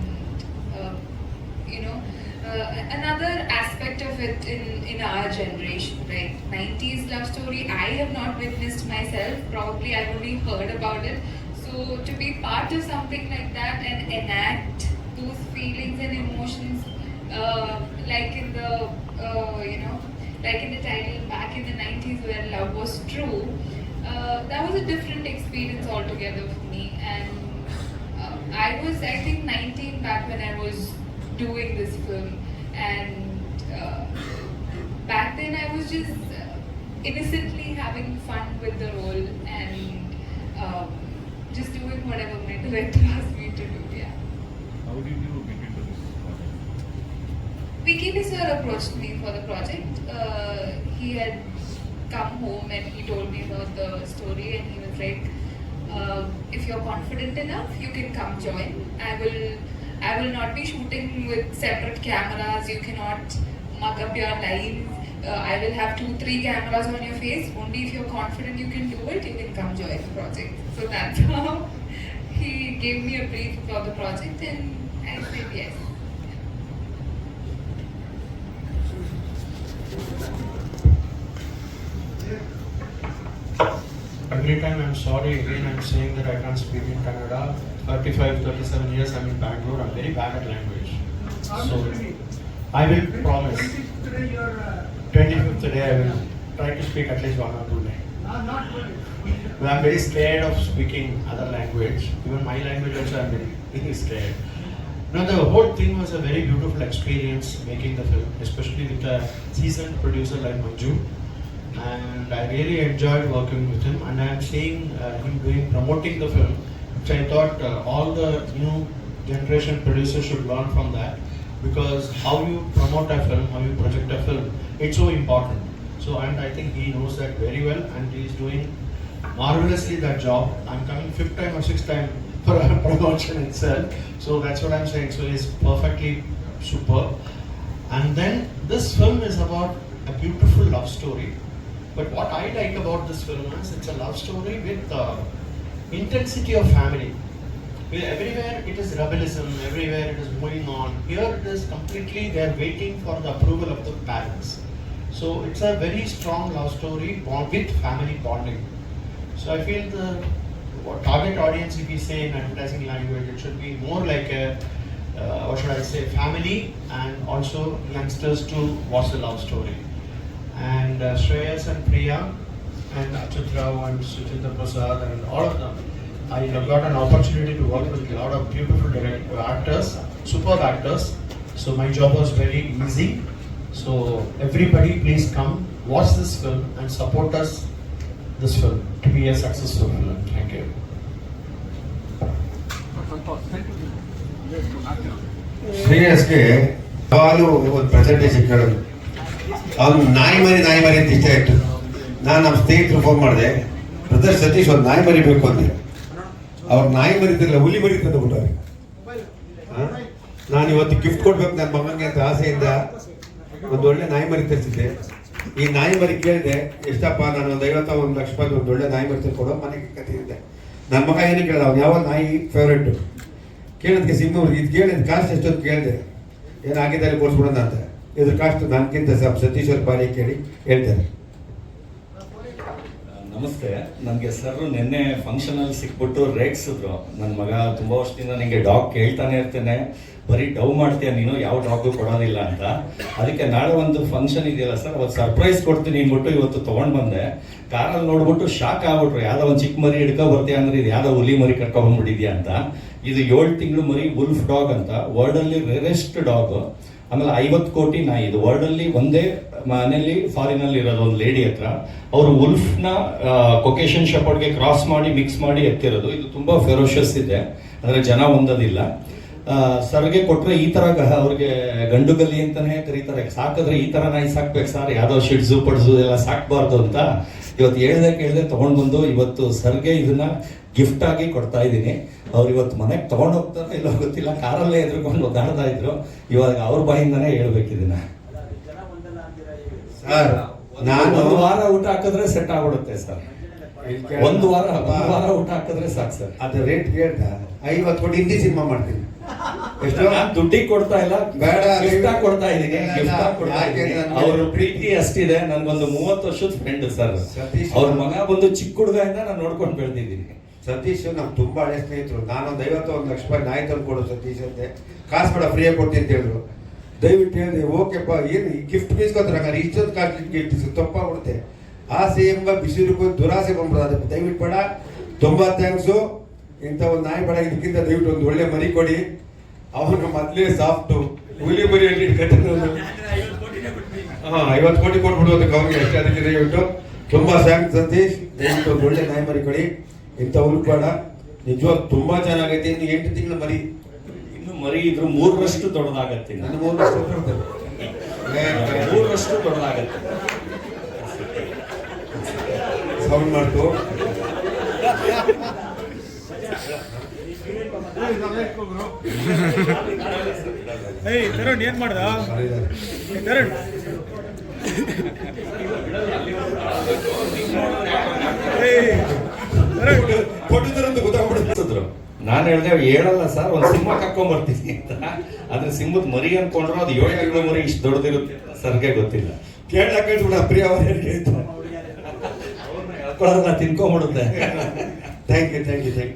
another aspect of it in our generation, right? 90s love story I have not witnessed myself. Probably I've only heard about it. So to be part of something like that and enact those feelings and emotions, like in the like in the title back in the 90s where love was true, that was a different experience altogether for me. And I was, I think, 19 back when I was doing this film, and back then I was just innocently having fun with the role and just doing whatever my director asked me to do. Yeah. How did you get into this project? VKP sir approached me for the project. He had come home and he told me about the story, and he was like, if you're confident enough, you can come join. I will not be shooting with separate cameras. You cannot mug up your lines. I will have 2-3 cameras on your face. Only if you're confident you can do it, you can come join the project. So that's how he gave me a brief for the project, and I said yes. Every time I'm sorry, again I'm saying that I can't speak in Kannada. 37 years I'm in Bangalore. I'm very bad at language. So I will promise 25th day I will try to speak at least 1 or 2 days. But I'm very scared of speaking other language. Even my language also I'm very scared. Now the whole thing was a very beautiful experience making the film, especially with a seasoned producer like Manju. And I really enjoyed working with him, and I am seeing him promoting the film, which I thought all the new generation producers should learn from that, because how you promote a film, how you project a film, it's so important. So, and I think he knows that very well, and he is doing marvelously that job. I'm coming 5th time or 6th time for a promotion itself, so that's what I'm saying. So he's perfectly superb. And then this film is about a beautiful love story. But what I like about this film is it's a love story with intensity of family. Everywhere it is rebellism, everywhere it is moving on. Here it is completely they are waiting for the approval of the parents. So it's a very strong love story with family bonding. So I feel the target audience, if we say in advertising language, it should be more like a what should I say, family, and also youngsters to watch the love story. And Shreyas and Priya and Achyut Rao and Suchitra Prasad and all of them, I have got an opportunity to work with a lot of beautiful actors, superb actors. So my job was very easy. So everybody please come, watch this film and support us, this film, to be a successful film. Thank you. ಶ್ರೇಯಸ್ಗೆ ಯಾವಾಗಲೂ ಒಂದು ಪ್ರೆಸೆಂಟೇಷನ್ ಕೇಳೋದು, ಅವ್ನು ನಾಯಿ ಮರಿ ಅಂತ ಇಷ್ಟ ಆಯಿತು. ನಾನು ನಮ್ಮ ಸ್ನೇಹಿತರು ಫೋನ್ ಮಾಡಿದೆ, ಬ್ರದರ್ ಸತೀಶ್ ಒಂದು ನಾಯಿ ಮರಿ ಬೇಕು ಅಂದೆ. ಅವ್ರು ನಾಯಿ ಮರಿತಿಲ್ಲ, ಹುಲಿ ಮರಿ ತಂದುಬಿಟ್ಟವ್ರೆ. ನಾನು ಇವತ್ತು ಗಿಫ್ಟ್ ಕೊಡ್ಬೇಕು ನನ್ನ ಮಗನಿಗೆ ಅಂತ ಆಸೆಯಿಂದ ಒಂದು ಒಳ್ಳೆ ನಾಯಿ ಮರಿ ತರಿಸಿದ್ದೆ. ಈ ನಾಯಿ ಮರಿ ಕೇಳಿದೆ, ಎಷ್ಟಪ್ಪ? ನಾನು ಒಂದು 51 ಲಕ್ಷ ರೂಪಾಯಿ ಒಂದು ಒಳ್ಳೆ ನಾಯಿ ಮರಿ ತಂದು ಕೊಡೋ ಮನೆಗೆ ಕತ್ತಿದ್ದೆ. ನನ್ನ ಮಗ ಏನು ಕೇಳಿದ, ಅವ್ನು ಯಾವ ನಾಯಿ ಫೇವ್ರೇಟು ಕೇಳೋದಕ್ಕೆ ಸಿಂಹವ್ರಿಗೆ ಇದು ಕೇಳಿದ ಕಾಸ್ಟ್ ಎಷ್ಟೊಂದು ಕೇಳಿದೆ, ಏನಾಗಿದ್ದಲ್ಲಿ ಕೊಡಿಸ್ಬಿಡೋಣ ಅಂತ. ಇದ್ರ ಕಾಸ್ಟ್ ನನಗಿಂತ ಸತೀಶ್ ಅವ್ರ ಬಾರಿ ಕೇಳಿ ಹೇಳ್ತಾರೆ. ನಮಸ್ತೆ. ನನಗೆ ಸರ್ ನಿನ್ನೆ ಫಂಕ್ಷನಲ್ಲಿ ಸಿಕ್ಬಿಟ್ಟು ರೇಗ್ಸಿದ್ರು. ನನ್ನ ಮಗ ತುಂಬ ವರ್ಷದಿಂದ ನನಗೆ ಡಾಗ್ ಕೇಳ್ತಾನೆ ಇರ್ತೇನೆ, ಬರೀ ಡವ್ ಮಾಡ್ತೀಯ ನೀನು, ಯಾವ ಡಾಗು ಕೊಡೋದಿಲ್ಲ ಅಂತ. ಅದಕ್ಕೆ ನಾಳೆ ಒಂದು ಫಂಕ್ಷನ್ ಇದೆಯಲ್ಲ ಸರ್, ಅವತ್ತು ಸರ್ಪ್ರೈಸ್ ಕೊಡ್ತೀನಿ ಅಂದ್ಬಿಟ್ಟು ಇವತ್ತು ತೊಗೊಂಡು ಬಂದೆ. ಕಾರಲ್ಲಿ ನೋಡ್ಬಿಟ್ಟು ಶಾಕ್ ಆಗ್ಬಿಟ್ರು, ಯಾವುದೋ ಒಂದು ಚಿಕ್ಕ ಮರಿ ಹಿಡ್ಕೊ ಬರ್ತೀಯ ಅಂದ್ರೆ ಇದು ಯಾವುದೋ ಹುಲಿ ಮರಿ ಕರ್ಕೊಂಡ್ಬಿಟ್ಟಿದ್ಯಾ ಅಂತ. ಇದು 7 ತಿಂಗಳು ಮರಿ, ವುಲ್ಫ್ ಡಾಗ್ ಅಂತ, ವರ್ಲ್ಡಲ್ಲಿ ರೇರೆಸ್ಟ್ ಡಾಗು. ಆಮೇಲೆ 50 ಕೋಟಿ ನಾಯಿ. ಇದು ವರ್ಲ್ಡಲ್ಲಿ ಒಂದೇ ಮನೆಯಲ್ಲಿ ಫಾರಿನಲ್ಲಿ ಇರೋದು ಒಂದು ಲೇಡಿ ಹತ್ರ. ಅವರು ವುಲ್ಫ್ನ ಕೊಕೇಶನ್ ಶೆಪರ್ಡ್ಗೆ ಕ್ರಾಸ್ ಮಾಡಿ ಮಿಕ್ಸ್ ಮಾಡಿ ಎತ್ತಿರೋದು. ಇದು ತುಂಬ ಫೆರೋಷಿಯಸ್ ಇದೆ, ಅಂದರೆ ಜನ ಹೊಂದೋದಿಲ್ಲ. ಸರ್ಗೆ ಕೊಟ್ಟರೆ ಈ ಥರ ಅವ್ರಿಗೆ ಗಂಡು ಗಲ್ಲಿ ಅಂತಲೇ ಕರೀತಾರೆ. ಸಾಕಿದ್ರೆ ಈ ಥರ ನಾಯಿ ಸಾಕ್ಬೇಕು ಸರ್, ಯಾವುದೋ ಶಿಡ್ಸು ಪಡ್ಸು ಎಲ್ಲ ಸಾಕಬಾರ್ದು ಅಂತ ಇವತ್ತು ಕೇಳ್ದೆ ತೊಗೊಂಡು ಬಂದು ಇವತ್ತು ಸರ್ಗೆ ಇದನ್ನ ಗಿಫ್ಟ್ ಆಗಿ ಕೊಡ್ತಾ ಇದ್ದೀನಿ. ಅವ್ರು ಇವತ್ತು ಮನೆಗೆ ತೊಗೊಂಡು ಹೋಗ್ತಾರೋ ಇಲ್ಲೋ ಗೊತ್ತಿಲ್ಲ, ಕಾರಲ್ಲೇ ಎದ್ರುಕೊಂಡು ಒದ್ದಾಡ್ತಾ ಇದ್ರು. ಇವಾಗ ಅವ್ರ ಬಾಯಿಂದಾನೇ ಹೇಳ್ಬೇಕಿದನ್ನ. ಸರ್ ನಾನು ಒಂದು ವಾರ ಊಟ ಹಾಕಿದ್ರೆ ಸೆಟ್ ಆಗ್ಬಿಡುತ್ತೆ ಸರ್. ಒಂದು ವಾರ ಊಟ ಹಾಕಿದ್ರೆ ಸಾಕು ಸರ್. ಅದು ರೇಟ್ ಕೇಳ್ದ 50 ಕೋಟಿ ಹಿಂದಿ ಸಿನಿಮಾ ಮಾಡ್ತೀನಿ. ಎಷ್ಟು? ನಾನು ದುಡ್ಡಿಗೆ ಕೊಡ್ತಾ ಇಲ್ಲ, ಬೇಡ, ಗಿಫ್ಟ್ ಆಗಿ ಕೊಡ್ತಾ ಇದ್ದೀನಿ. ಅವ್ರ ಪ್ರೀತಿ ಅಷ್ಟಿದೆ. ನನ್ಗೊಂದು 30 ವರ್ಷದ ಫ್ರೆಂಡ್ ಸರ್. ಅವ್ರ ಮಗ ಬಂದು ಚಿಕ್ಕ ಹುಡುಗದಿಂದ ನಾನು ನೋಡ್ಕೊಂಡು ಬೆಳೆದಿದ್ದೀನಿ. ಸತೀಶ್ ನಮ್ಗೆ ತುಂಬಾ ಹಳೆ ಸ್ನೇಹಿತರು. ನಾನೊಂದು 51 ಲಕ್ಷ ರೂಪಾಯಿ ನಾಯಿ ತಂದು ಕೊಡು ಸತೀಶ್ ಅಂತೆ. ಕಾಸು ಬೇಡ, ಫ್ರೀಯಾಗಿ ಕೊಡ್ತೀನಿ ಅಂತ ಹೇಳಿದ್ರು. ದಯವಿಟ್ಟು ಹೇಳಿದೆ, ಓಕೆಪ್ಪ, ಏನು ಗಿಫ್ಟ್ ಬೀಸ್ಕೊತಾರೆ, ಇಷ್ಟೊಂದು ಕಾಸ್ಟ್ಲಿ ಗಿಫ್ಟ್ ತಪ್ಪಾಗ್ಬಿಡುತ್ತೆ. ಆಸೆ ಎಂಬ ಬಿಸಿಲು ದುರಾಸೆ ಬಂದ್ಬಿಡ. ಅದಕ್ಕೆ ದಯವಿಟ್ಟು ಬೇಡ, ತುಂಬ ಥ್ಯಾಂಕ್ಸು. ಇಂಥ ಒಂದು ನಾಯಿ ಬೇಡ, ಇದಕ್ಕಿಂತ ದಯವಿಟ್ಟು ಒಂದು ಒಳ್ಳೆ ಮರಿ ಕೊಡಿ. ಅವನು ಮೊದಲೇ ಸಾಫ್ಟು ಹುಲಿ ಮರಿ ಅಲ್ಲಿ ಕಟ್ಟಿದ್ರು. 50 ಕೋಟಿ ಕೊಟ್ಬಿಡು ಅದಕ್ಕೆ ಅವ್ರಿಗೆ ಅಷ್ಟೇ. ಅದಕ್ಕೆ ದಯವಿಟ್ಟು ತುಂಬ ಥ್ಯಾಂಕ್ಸ್ ಸತೀಶ್. ದಯವಿಟ್ಟು ಒಂದು ಒಳ್ಳೆ ನಾಯಿ ಮರಿ ಕೊಡಿ, ಇಂಥ ಹುಲ್ಲು ಬೇಡ. ನಿಜವಾಗ ತುಂಬಾ ಚೆನ್ನಾಗೈತೆ. ಇನ್ನು 8 ತಿಂಗಳ ಮರಿ, ಇನ್ನು ಮರಿ ಇದ್ರು 3ರಷ್ಟು ದೊಡ್ಡದಾಗತ್ತೆ. ನನ್ನ 3ರಷ್ಟು ದೊಡ್ಡದಾಗತ್ತೆ. ಸೌಂಡ್ ಮಾಡ್ತು. ತರುಣ್ ಏನ್ ಮಾಡ್ದ? ತರುಣ್ ನಾನು ಹೇಳಿದೆ ಹೇಳಲ್ಲ ಸರ್, ಒಂದು ಸಿಂಹ ಕರ್ಕೊಂಡ್ ಬರ್ತೀನಿ ಅಂತ. ಆದ್ರೆ ಸಿಂಹದ ಮರಿ ಅನ್ಕೊಂಡ್ರು ಅದು 7 ತಿಂಗಳ ಮರಿ ಇಷ್ಟು ದೊಡ್ಡದಿರುತ್ತೆ ಸರ್ಗೆ ಗೊತ್ತಿಲ್ಲ. ಕೇಳ್ಬಿಡ ಪ್ರಿಯ ತಿನ್ಕೊಂಡ್ಬಿಡುತ್ತೆ. Thank you. Thank you sir.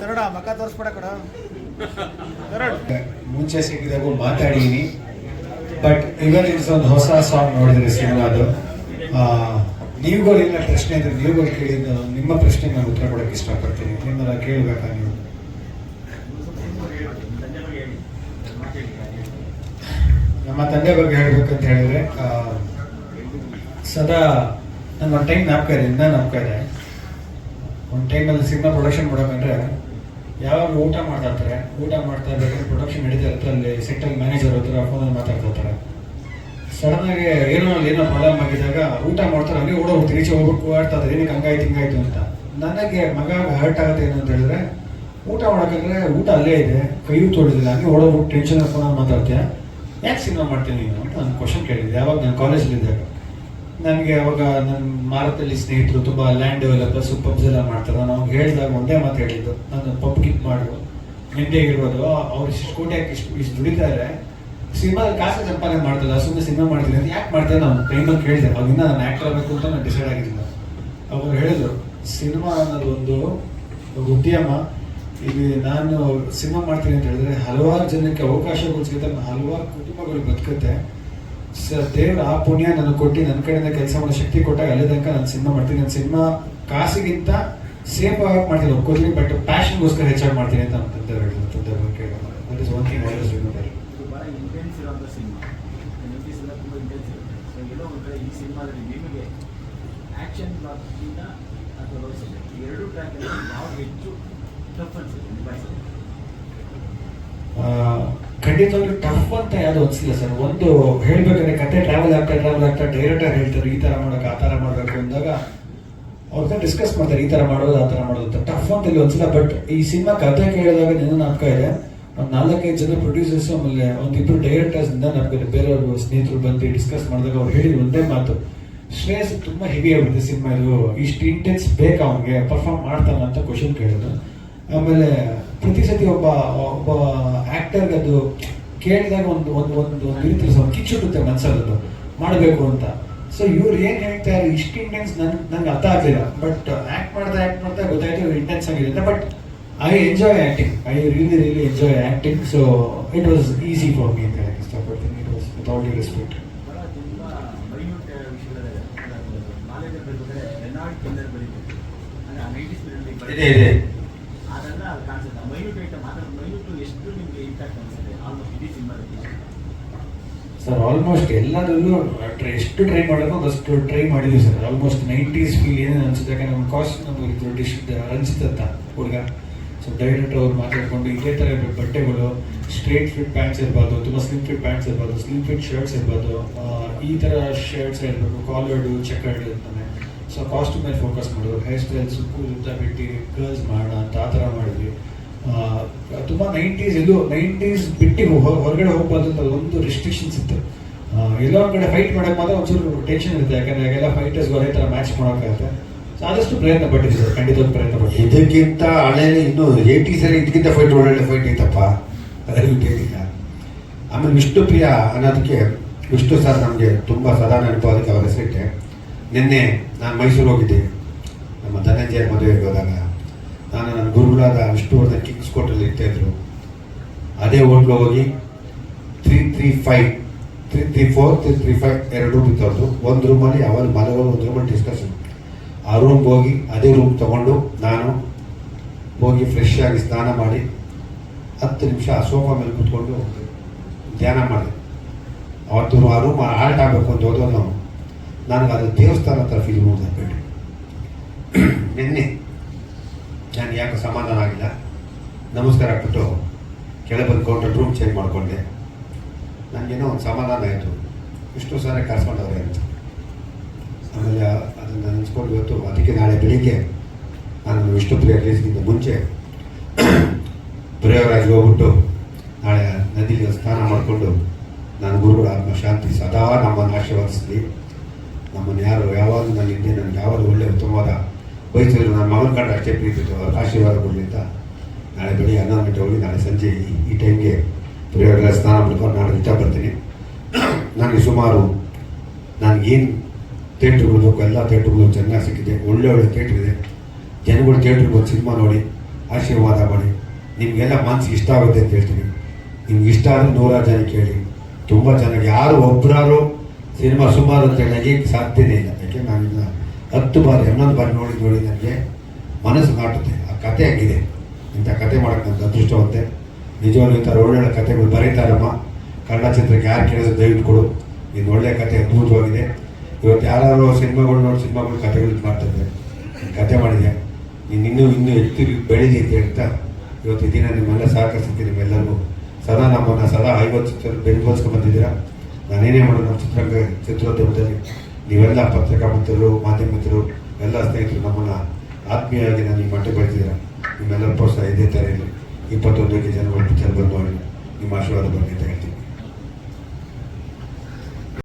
ತರಡ ಮಕ್ಕ ತೋರಿಸ್ಬೇಡ ಕಡ ಮುಂಚೆ ಸಿಕ್ಕಿದಾಗೂ ಮಾತಾಡೀನಿ. ಬಟ್ ಇವನ್ ಇಟ್ಸ್ ಒಂದು ಹೊಸ ಸಾಂಗ್ ನೋಡಿದ್ರಿ ಸಿನಿಮಾದು. ನೀವುಗಳಿಲ್ಲ ಪ್ರಶ್ನೆ ಇದ್ರೆ ನೀವುಗಳು ಕೇಳಿದ್ದು ನಿಮ್ಮ ಪ್ರಶ್ನೆಗೆ ನಾನು ಉತ್ತರ ಕೊಡೋಕೆ ಇಷ್ಟಪಡ್ತೀನಿ. ನಿಮ್ಮನ್ನ ಕೇಳಬೇಕಾ ನೀವು? ನಮ್ಮ ತಂದೆ ಬಗ್ಗೆ ಹೇಳ್ಬೇಕಂತ ಹೇಳಿದ್ರೆ ಸದಾ ನನ್ನ ಒಂದು ಟೈಮ್ ನಾಪ್ಕ ಇದೆ, ಇನ್ನೂ ನಾಪ್ಕ ಇದೆ. ಒಂದು ಟೈಮಲ್ಲಿ ಸಿನಿಮಾ ಪ್ರೊಡಕ್ಷನ್ ಮಾಡೋಕಂದ್ರೆ ಯಾವಾಗ ಊಟ ಮಾಡ್ತಾ ಇರ್ತಾರೆ, ಊಟ ಮಾಡ್ತಾ ಇರ್ಬೇಕಾದ್ರೆ ಪ್ರೊಡಕ್ಷನ್ ನಡೀತಾ ಇರುತ್ತೆ, ಅಲ್ಲಿ ಸೆಟ್ಟಲ್ಲಿ ಮ್ಯಾನೇಜರ್ ಹತ್ರ ಫೋನಲ್ಲಿ ಮಾತಾಡ್ತಾ ಇರ್ತಾರೆ. ಸಡನ್ನಾಗಿ ಏನೋ ಪ್ರಾಬ್ಲಮ್ ಆಗಿದ್ದಾಗ ಊಟ ಮಾಡ್ತಾರೆ, ಹಂಗೆ ಓಡೋಗ್ತೀವಿ, ಈಚೆ ಹೋಗ್ಬೇಕು ಆಡ್ತಾ ಇದ್ದಾರೆ, ಏನಕ್ಕೆ ಹಂಗಾಯ್ತು ಹಿಂಗಾಯ್ತು ಅಂತ. ನನಗೆ ಮಗ ಹರ್ಟ್ ಆಗುತ್ತೆ ಏನು ಅಂತ ಹೇಳಿದ್ರೆ, ಊಟ ಮಾಡೋಕಂದ್ರೆ ಊಟ ಅಲ್ಲೇ ಇದೆ, ಕೈಯೂ ತೊಳೆದಿಲ್ಲ, ಹಂಗೆ ಓಡೋಗ್ಬಿಟ್ಟು ಟೆನ್ಷನ್ ಫೋನಲ್ಲಿ ಮಾತಾಡ್ತೀಯ, ಯಾಕೆ ಸಿನಿಮಾ ಮಾಡ್ತೀನಿ ನೀನು ಅಂತ ನಾನು ಕ್ವಶನ್ ಕೇಳಿದ್ದೆ. ಯಾವಾಗ ನಾನು ಕಾಲೇಜಲ್ಲಿದ್ದಾಗ ನನಗೆ ಅವಾಗ ನನ್ನ ಮಾರತಲ್ಲಿ ಸ್ನೇಹಿತರು ತುಂಬ ಲ್ಯಾಂಡ್ ಡೆವಲಪರ್ಸ್ ಪಬ್ಸ್ ಎಲ್ಲ ಮಾಡ್ತಾರೆ. ನಾನು ಅವಾಗ ಹೇಳಿದಾಗ ಒಂದೇ ಮಾತು ಹೇಳಿದ್ದು, ನಾನು ಪಬ್ ಗಿಪ್ ಮಾಡು, ನಿಂದೆಗಿರ್ಬೋದು, ಅವ್ರು ಇಷ್ಟು ಕೋಟಿ ಹಾಕಿ ಇಷ್ಟು ದುಡಿತಾರೆ, ಸಿನಿಮಾದಲ್ಲಿ ಕಾಸು ಸಂಪಾದನೆ ಮಾಡ್ತಿಲ್ಲ, ಸುಮ್ಮನೆ ಸಿನಿಮಾ ಮಾಡ್ತೀನಿ ಅಂತ ಯಾಕೆ ಮಾಡ್ತಾರೆ ನಾನು ಟೈಮಲ್ಲಿ ಕೇಳಿದೆ. ಅವಾಗಿಂದ ನಾನು ಆ್ಯಕ್ಟರ್ ಆಗಬೇಕು ಅಂತ ನಾನು ಡಿಸೈಡ್ ಆಗಿದ್ದಿಲ್ಲ. ಅವರು ಹೇಳಿದ್ರು, ಸಿನಿಮಾ ಅನ್ನೋದು ಒಂದು ಉದ್ಯಮ, ಇಲ್ಲಿ ನಾನು ಸಿನಿಮಾ ಮಾಡ್ತೀನಿ ಅಂತ ಹೇಳಿದ್ರೆ ಹಲವಾರು ಜನಕ್ಕೆ ಅವಕಾಶಗಳು ಸಿಗುತ್ತೆ, ಹಲವಾರು ಕುಟುಂಬಗಳು ಬದುಕುತ್ತೆ. ದೇವ್ರ ಆ ಪುಣ್ಯ ನನಗೆ ಕೊಟ್ಟು ನನ್ನ ಕಡೆಯಿಂದ ಕೆಲಸ ಮಾಡೋ ಶಕ್ತಿ ಕೊಟ್ಟಾಗ ಅಲ್ಲೇ ತನಕ ನಾನು ಸಿನಿಮಾ ಮಾಡ್ತೀನಿ. ನಾನು ಸಿನಿಮಾ ಕಾಸಿಗಿಂತ ಸೇಫ್ ಆಗಿ ಮಾಡ್ತೀನಿ, ಒಪ್ಕೋತೀನಿ, ಬಟ್ ಪ್ಯಾಷನ್ಗೋಸ್ಕರ ಹೆಚ್ಚಾಗಿ ಮಾಡ್ತೀನಿ ಅಂತ ನಮ್ಮ ತಂದೆ ಹೇಳಿದ್ರು. ತಂದೆ ಬಗ್ಗೆ that is one thing always remember. ಇದು ಭಾಳ ಇಂಟೆನ್ಸ್ ಇರೋಂಥ ಸಿನಿಮಾ, ನೋಟಿಸ್ ಎಲ್ಲ ತುಂಬ ಇಂಟೆನ್ಸ್ ಇರುತ್ತೆ. ಸೊ ಎಲ್ಲೋ ಒಂದು ಕಡೆ ಈ ಸಿನಿಮಾದಲ್ಲಿ ನಿಮಗೆ ಆ್ಯಕ್ಷನ್ ಬ್ಲಾಕ್ಗಿಂತ ಅಥವಾ ಲವ್ ಸಬ್ಜೆಕ್ಟ್ ಈ ಎರಡೂ ಟ್ರ್ಯಾಕಲ್ಲಿ ಯಾವ್ದು ಹೆಚ್ಚು ಟಫ್ ಅನ್ಸುತ್ತೆ ನಿಭಾಯಿಸೋದು? ಖಂಡಿತವಾಗ್ಲೂ ಟಫ್ ಅಂತ ಯಾವುದು ಅನಿಸಿಲ್ಲ ಸರ್. ಒಂದು ಹೇಳ್ಬೇಕಾದ್ರೆ ಕತೆ ಟ್ರಾವೆಲ್ ಆಗ್ತಾ ಡೈರೆಕ್ಟರ್ ಹೇಳ್ತಾರೆ ಈ ಥರ ಮಾಡೋಕೆ ಆ ಥರ ಮಾಡಬೇಕು ಅಂದಾಗ ಅವ್ರ ಡಿಸ್ಕಸ್ ಮಾಡ್ತಾರೆ, ಈ ಥರ ಮಾಡೋದು ಆ ಥರ ಮಾಡೋದು ಅಂತ. ಟಫ್ ಅಂತ ಇಲ್ಲಿ ಅನಿಸಿಲ್ಲ. ಬಟ್ ಈ ಸಿನಿಮಾ ಕತೆ ಕೇಳಿದಾಗ ನಿನ್ನ ನಾಟಕ ಇದೆ, ಒಂದು 4-5 ಜನ ಪ್ರೊಡ್ಯೂಸರ್ಸ್ ಆಮೇಲೆ ಒಂದಿಬ್ಬರು ಡೈರೆಕ್ಟರ್ಸ್ ಇಂದ ನಮಗೆ ಬೇರೆಯವ್ರು ಸ್ನೇಹಿತರು ಬಂದು ಡಿಸ್ಕಸ್ ಮಾಡಿದಾಗ ಅವ್ರು ಹೇಳಿದ ಒಂದೇ ಮಾತು, ಶ್ರೇಯಸ್ ತುಂಬ ಹೆವಿ ಆಗ್ಬಿಡುತ್ತೆ ಸಿನಿಮಾ, ಇದು ಇಷ್ಟು ಇಂಟೆನ್ಸ್ ಬೇಕು ಅವನಿಗೆ, ಪರ್ಫಾರ್ಮ್ ಮಾಡ್ತಾನ ಅಂತ ಕ್ವಶನ್ ಕೇಳಿದ್ರು. ಆಮೇಲೆ ಪ್ರತಿ ಸತಿ ಒಬ್ಬ ಆ್ಯಕ್ಟರ್ಗೆ ಅದು ಕೇಳಿದಾಗ ಒಂದು ರೀತಿ ಸ್ವಲ್ಪ ಕಿಚ್ಚುಟ್ಟುತ್ತೆ ಮನಸ್ಸಲ್ಲದು ಮಾಡಬೇಕು ಅಂತ. ಸೊ ಇವ್ರು ಏನು ಹೇಳ್ತಾರೆ ಇಷ್ಟು ಇಂಟೆನ್ಸ್ ನಂಗೆ ಅರ್ಥ ಆಗಲಿಲ್ಲ. ಬಟ್ ಆ್ಯಕ್ಟ್ ಮಾಡ್ತಾ ಗೊತ್ತಾಯ್ತು ಇವ್ರು ಇಂಟೆನ್ಸ್ ಆಗಿದೆ ಅಂತ. But I enjoy acting, I really enjoy acting. So it was easy for me ಅಂತ ಹೇಳಕ್ಕೆ ಇಷ್ಟಪಡ್ತೀನಿ. It was with all due respect. ಭಾಳ ತುಂಬ ಮೈನ್ಯೂಟ್ ವಿಷಯಗಳಿದೆ. ಕಾಲೇಜಲ್ಲಿ ಬರೀಬೇಕಾದ್ರೆ ರೆನಾಲ್ಡ್ ಕೆಲ್ಲರ್ ಬರೀಬೇಕು ಅಂದರೆ ಆ 90s ಪೀರಿಯಡ್ಲಿ ಇದೆ ಅದೆಲ್ಲ ಅದು ಕಾಣಿಸುತ್ತೆ. ಮೈನ್ಯೂಟ್ ಐಟಮ್ ಆದರೆ ಮೈನ್ಯೂಟು ಎಷ್ಟು ನಿಮಗೆ ಇಂಪ್ಯಾಕ್ಟ್ ಅನಿಸುತ್ತೆ ಆಲ್ಮೋಸ್ಟ್ ಇಡೀ ಸಿನಿಮಾದಲ್ಲಿ? ಸರ್ ಆಲ್ಮೋಸ್ಟ್ ಎಲ್ಲದರಲ್ಲೂ ಎಷ್ಟು ಟ್ರೈ ಮಾಡಬೇಕು ಅದಷ್ಟು ಟ್ರೈ ಮಾಡಿದ್ವಿ ಸರ್. ಆಲ್ಮೋಸ್ಟ್ 90s ಫೀಲ್ ಏನೇನು ಅನ್ಸುತ್ತೆ, ಯಾಕಂದ್ರೆ ನಮ್ಮ ಕಾಸ್ಟ್ ನಮಗೆ ಡಿಶ್ ರಂಜಿತ್ ಅಂತ ಹುಡುಗ. ಸೊ ಡೈರೆಕ್ಟರ್ ಅವ್ರು ಮಾತಾಡ್ಕೊಂಡು ಇದೇ ಥರ ಬಟ್ಟೆಗಳು, ಸ್ಟ್ರೇಟ್ ಫಿಟ್ ಪ್ಯಾಂಟ್ಸ್ ಇರ್ಬೋದು, ತುಂಬ ಸ್ಲಿಮ್ ಫಿಟ್ ಪ್ಯಾಂಟ್ಸ್ ಇರ್ಬೋದು, ಸ್ಲಿಮ್ ಫಿಟ್ ಶರ್ಟ್ಸ್ ಇರ್ಬೋದು, ಈ ಥರ ಶರ್ಟ್ಸ್ ಇರಬೇಕು, ಕಾಲರ್ಡು ಚೆಕರ್ಡ್ ಇರ್ತಾನೆ. ಸೊ ಕಾಸ್ಟ್ಯೂಮ್ ಮೇಲೆ ಫೋಕಸ್ ಮಾಡೋದು, ಹೇರ್ ಸ್ಟೈಲ್ಸ್ ಕೂದಲ ಬಿಟ್ಟು ಗರ್ಲ್ಸ್ ಮಾಡೋಣ ಅಂತ ಆ ಥರ ಮಾಡಿದ್ವಿ. ತುಂಬ 90s ಬಿಟ್ಟು ಹೊರಗಡೆ ಹೋಗ್ಬಾರ್ದು ಅಂತ ಒಂದು ರೆಸ್ಟ್ರಿಕ್ಷನ್ಸ್ ಇತ್ತು. ಎಲ್ಲೋ ಒಂದು ಕಡೆ ಫೈಟ್ ಮಾಡೋಕೆ ಮಾತ್ರ ಒಂಚೂರು ಟೆನ್ಷನ್ ಇರುತ್ತೆ, ಯಾಕಂದರೆ ಎಲ್ಲ ಫೈಟರ್ಸ್ಗೂ ಅದೇ ಥರ ಮ್ಯಾಚ್ ಮಾಡೋಕ್ಕಾಗುತ್ತೆ. ಸೊ ಆದಷ್ಟು ಪ್ರಯತ್ನ ಪಟ್ಟಿದ್ವಿ ಸರ್, ಖಂಡಿತ ಪ್ರಯತ್ನ ಪಟ್ಟಿದ್ವಿ. ಇದಕ್ಕಿಂತ ಹಳೆಯಲ್ಲಿ ಇನ್ನೂ 80s ಇದಕ್ಕಿಂತ ಒಳ್ಳೆ ಫೈಟ್ ಐತಪ್ಪ, ಅದರಲ್ಲಿ ಬೇಕಿಲ್ಲ. ಆಮೇಲೆ ವಿಷ್ಣುಪ್ರಿಯ ಅನ್ನೋದಕ್ಕೆ ವಿಷ್ಣು ಸರ್ ನಮಗೆ ತುಂಬ ಸದಾ ನೆನಪು, ಅದಕ್ಕೆ ಅವರ ಹೆಸರಿಟ್ಟೆ. ನಿನ್ನೆ ನಾನು ಮೈಸೂರು ಹೋಗಿದ್ದೆ, ನಮ್ಮ ಧನಂಜಯ ಮದುವೆಗೆ ಹೋದಾಗ ನಾನು ನನ್ನ ಗುರುಗಳಾದ ವಿಷ್ಣುವರ್ಧನ್ ಕಿಂಗ್ಸ್ ಕೋರ್ಟಲ್ಲಿ ಇರ್ತಾಯಿದ್ರು. ಅದೇ ಹೋಟ್ಲು ಹೋಗಿ 335, 334, 335 2 ರೂಮ್ ಇತ್ತವ್ರದ್ದು. ಒಂದು ರೂಮಲ್ಲಿ ಯಾವಾಗ ಮಲಗೋದು, ಒಂದು ರೂಮಲ್ಲಿ ಡಿಸ್ಕಷನ್. ಆ ರೂಮ್ಗೆ ಹೋಗಿ ಅದೇ ರೂಮ್ ತೊಗೊಂಡು ನಾನು ಹೋಗಿ ಫ್ರೆಶ್ ಆಗಿ ಸ್ನಾನ ಮಾಡಿ 10 ನಿಮಿಷ ಆ ಸೋಫಾ ಮೇಲೆ ಕೂತ್ಕೊಂಡು ಧ್ಯಾನ ಮಾಡಿದೆ. ಅವತ್ತು ಆ ರೂಮ್ ಆಲ್ಟ್ ಆಗಬೇಕು ಅಂತ ಹೋದೋ ನನಗೆ ಅದು ದೇವಸ್ಥಾನ ಥರ ಫೀಲ್ ಮಾಡಿದೆ. ನಿನ್ನೆ ನಾನು ಯಾಕೆ ಸಮಾಧಾನ ಆಗಿಲ್ಲ, ನಮಸ್ಕಾರ ಹಾಕ್ಬಿಟ್ಟು ಕೆಳಗೆ ಬಂದು ಕೌಂಟರ್ ರೂಮ್ ಚೇಂಜ್ ಮಾಡಿಕೊಂಡೆ. ನನಗೇನೋ ಒಂದು ಸಮಾಧಾನ ಆಯಿತು, ಇಷ್ಟು ಸಾರಿ ಕರ್ಸ್ಕೊಂಡವ್ರೆ ಅಂತ. ಆಮೇಲೆ ಅದನ್ನು ನೆನೆಸ್ಕೊಂಡು ಇವತ್ತು ಅದಕ್ಕೆ ನಾಳೆ ಬೆಳಿಗ್ಗೆ ನಾನು ವಿಷ್ಣುಪ್ರಿಯ ರಿಲೀಸ್ಗಿಂತ ಮುಂಚೆ ಪ್ರಯಾಗರಾಜ್ಗೆ ಹೋಗ್ಬಿಟ್ಟು ನಾಳೆ ನದಿಗೆ ಸ್ನಾನ ಮಾಡಿಕೊಂಡು ನನ್ನ ಗುರುಗಳ ಆತ್ಮಶಾಂತಿ ಸದಾ ನಮ್ಮನ್ನು ಆಶೀರ್ವದಿಸಲಿ. ನಮ್ಮನ್ನು ಯಾರು ಯಾವಾಗ ನನ್ನ ಹಿಂದೆ ನನಗೆ ಯಾವಾಗ ಒಳ್ಳೆಯ ಉತ್ತಮವಾದ ಬಯಸಿದ್ರು, ನನ್ನ ಮಗನ ಕಂಡು ಅಷ್ಟೇ ಪ್ರೀತಿತ್ತು, ಅವ್ರ ಆಶೀರ್ವಾದ ಕೊಡಲಿ ಅಂತ ನಾಳೆ ಬೆಳಿಗ್ಗೆ 11 ಗಂಟೆ ಹೋಗಿ ನಾಳೆ ಸಂಜೆ ಈ ಟೈಮ್ಗೆ ಪ್ರಯಾಗರಾಜ್ ಸ್ನಾನ ಮಾಡ್ಕೊಂಡು ನಾಳೆ ಇಷ್ಟ ಬರ್ತೀನಿ. ನನಗೆ ಸುಮಾರು ನನಗೇನು ಥಿಯೇಟ್ರ್ಗಳು ಬೇಕು, ಎಲ್ಲ ಥಿಯೇಟ್ರ್ಗಳು ಚೆನ್ನಾಗಿ ಸಿಕ್ಕಿದೆ, ಒಳ್ಳೆ ಥಿಯೇಟ್ರ್ ಇದೆ. ಜನಗಳು ಥಿಯೇಟ್ರಿಗೆ ಬಂದು ಸಿನಿಮಾ ನೋಡಿ ಆಶೀರ್ವಾದ ಮಾಡಿ. ನಿಮಗೆಲ್ಲ ಮನಸ್ಸಿಗೆ ಇಷ್ಟ ಆಗುತ್ತೆ ಅಂತ ಹೇಳ್ತೀನಿ. ನಿಮ್ಗೆ ಇಷ್ಟ ಆದರೆ 100 ಜನ ಕೇಳಿ, ತುಂಬ ಚೆನ್ನಾಗಿ. ಯಾರು ಒಬ್ಬರಾರು ಸಿನಿಮಾ ಸುಮಾರು ಅಂತ ಹೇಳೋಕ್ಕೆ ಸಾಧ್ಯನೇ ಇಲ್ಲ. ಯಾಕೆ ನಾನಿನ್ನ 10 ಬಾರಿ 11 ಬಾರಿ ನೋಡಿ ನನಗೆ ಮನಸ್ಸು ನಾಟುತ್ತೆ. ಆ ಕತೆ ಹಂಗಿದೆ. ಇಂಥ ಕತೆ ಮಾಡೋಕ್ಕೆ ನನ್ನ ಅದೃಷ್ಟವಂತೆ. ನಿಜವಾಗ್ಲೂ ಈ ಥರ ಒಳ್ಳೊಳ್ಳೆ ಕತೆಗಳು ಬರೀತಾರಮ್ಮ. ಕನ್ನಡ ಚಿತ್ರಕ್ಕೆ ಯಾರು ಕೇಳಿದ್ರೆ ದಯವಿಟ್ಟು ಕೊಡು. ಇದು ಒಳ್ಳೆಯ ಕತೆ, ಅದ್ಭುತವಾಗಿದೆ. ಇವತ್ತು ಯಾರು ಸಿನಿಮಾಗಳು ಕತೆಗಳು ಮಾಡ್ತಿದ್ದಾರೆ. ಕತೆ ಮಾಡಿದೆ, ನೀನು ಇನ್ನೂ ಹೆಚ್ಚು ಬೆಳೀಲಿ ಅಂತ ಹೇಳ್ತಾ ಇವತ್ತು ದಿನ ನಿಮ್ಮೆಲ್ಲ ಸಹಕರಿಸ್ತೀನಿ. ನಿಮ್ಮೆಲ್ಲರಿಗೂ ಸದಾ ನಮ್ಮನ್ನು 50 ಚಿತ್ರ ಬೆಂಬಲಿಸ್ಕೊಂಡು ಬಂದಿದ್ದೀರಾ. ನಾನೇನೇ ಮಾಡೋದು ನಮ್ಮ ಚಿತ್ರೋದ್ಯಮದಲ್ಲಿ ನೀವೆಲ್ಲ ಪತ್ರಿಕಾ ಮಿತ್ರರು, ಮಾಧ್ಯಮ ಮಿತ್ರರು, ಎಲ್ಲ ಸ್ನೇಹಿತರು ನಮ್ಮನ್ನು ಆತ್ಮೀಯವಾಗಿ ನಾನು ಈ ಮಟ್ಟಕ್ಕೆ ಬೆಳೆಸಿದ್ದೀರಾ. ನಿಮ್ಮೆಲ್ಲರ ಪ್ರೋತ್ಸಾಹ ಇದೇ ಥರ ಇರಲಿ. 21 ಜನಗಳು ಪಿಕ್ಚರ್ ಬಂದು ನೋಡಿ ನಿಮ್ಮ ಆಶೀರ್ವಾದ ಬಂದಿದೆ.